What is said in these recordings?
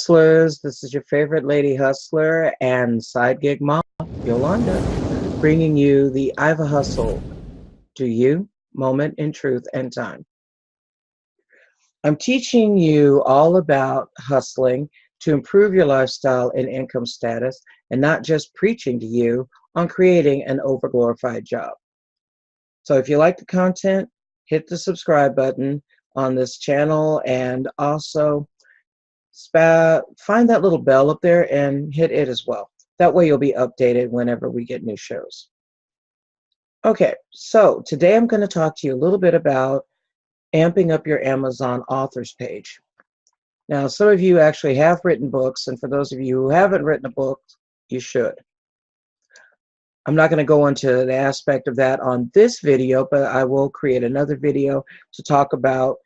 Hustlers, this is your favorite lady hustler and side gig mom, Yolanda, bringing you the IVA Hustle to you, moment in truth and time. I'm teaching you all about hustling to improve your lifestyle and income status, and not just preaching to you on creating an overglorified job. So if you like the content, hit the subscribe button on this channel, and also find that little bell up there and hit it as well. That way you'll be updated whenever we get new shows. Okay, so today I'm going to talk to you a little bit about amping up your Amazon authors page. Now, some of you actually have written books, and for those of you who haven't written a book, you should. I'm not going to go into the aspect of that on this video, but I will create another video to talk about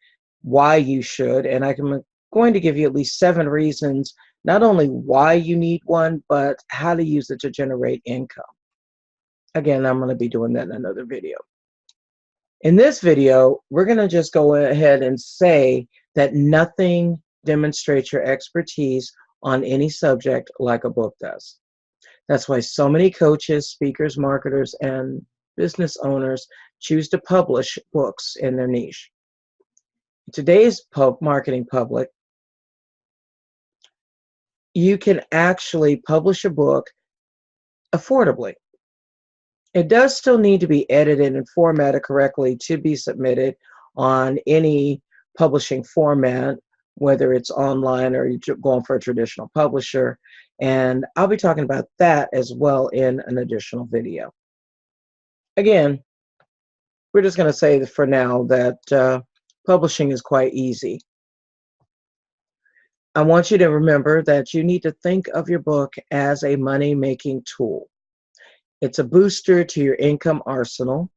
why you should, and I'm going to give you at least 7 reasons, not only why you need one, but how to use it to generate income. Again, I'm going to be doing that in another video. In this video, we're going to just go ahead and say that nothing demonstrates your expertise on any subject like a book does. That's why so many coaches, speakers, marketers, and business owners choose to publish books in their niche. Today's marketing public, you can actually publish a book affordably. It does still need to be edited and formatted correctly to be submitted on any publishing format, whether it's online or you're going for a traditional publisher. And I'll be talking about that as well in an additional video. Again, we're just going to say for now that publishing is quite easy. I want you to remember that you need to think of your book as a money-making tool. It's a booster to your income arsenal,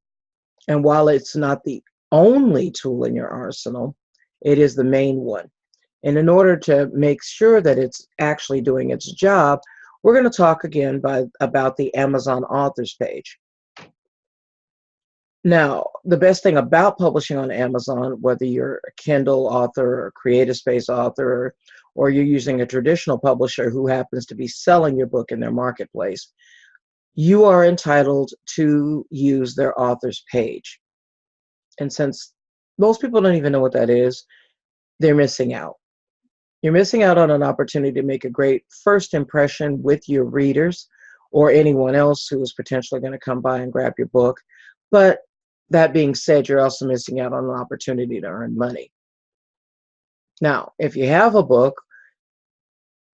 and while it's not the only tool in your arsenal, it is the main one. And in order to make sure that it's actually doing its job, we're going to talk again about the Amazon authors page. Now, the best thing about publishing on Amazon, whether you're a Kindle author or creative space author, or you're using a traditional publisher who happens to be selling your book in their marketplace, you are entitled to use their authors page. And since most people don't even know what that is, they're missing out. You're missing out on an opportunity to make a great first impression with your readers or anyone else who is potentially going to come by and grab your book. But that being said, you're also missing out on an opportunity to earn money. Now, if you have a book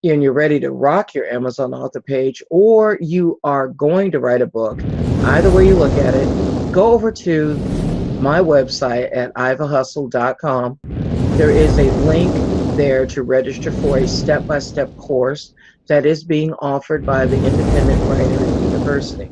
and you're ready to rock your Amazon author page, or you are going to write a book, either way you look at it, go over to my website at ivahustle.com. There is a link there to register for a step-by-step course that is being offered by the Independent Writer University.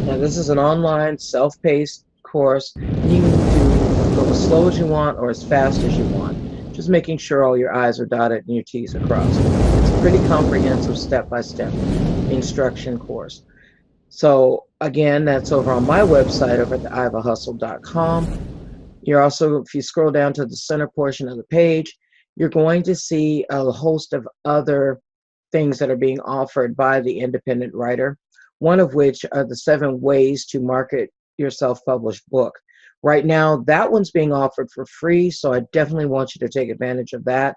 Now, this is an online, self-paced course. You can go as slow as you want or as fast as you want, just making sure all your I's are dotted and your T's are crossed. It's a pretty comprehensive step-by-step instruction course. So again, that's over on my website over at the ivahustle.com. You're also, if you scroll down to the center portion of the page, you're going to see a host of other things that are being offered by the independent writer, one of which are the 7 ways to market your self-published book. Right now, that one's being offered for free, so I definitely want you to take advantage of that,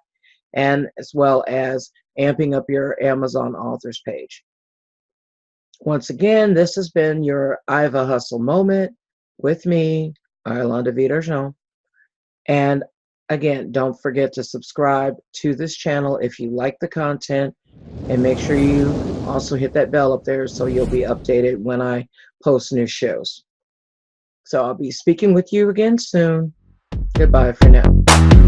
and as well as amping up your Amazon authors page. Once again, this has been your IVA Hustle moment with me, Yolanda Viderjean. And again, don't forget to subscribe to this channel if you like the content, and make sure you also hit that bell up there so you'll be updated when I post new shows. So I'll be speaking with you again soon. Goodbye for now.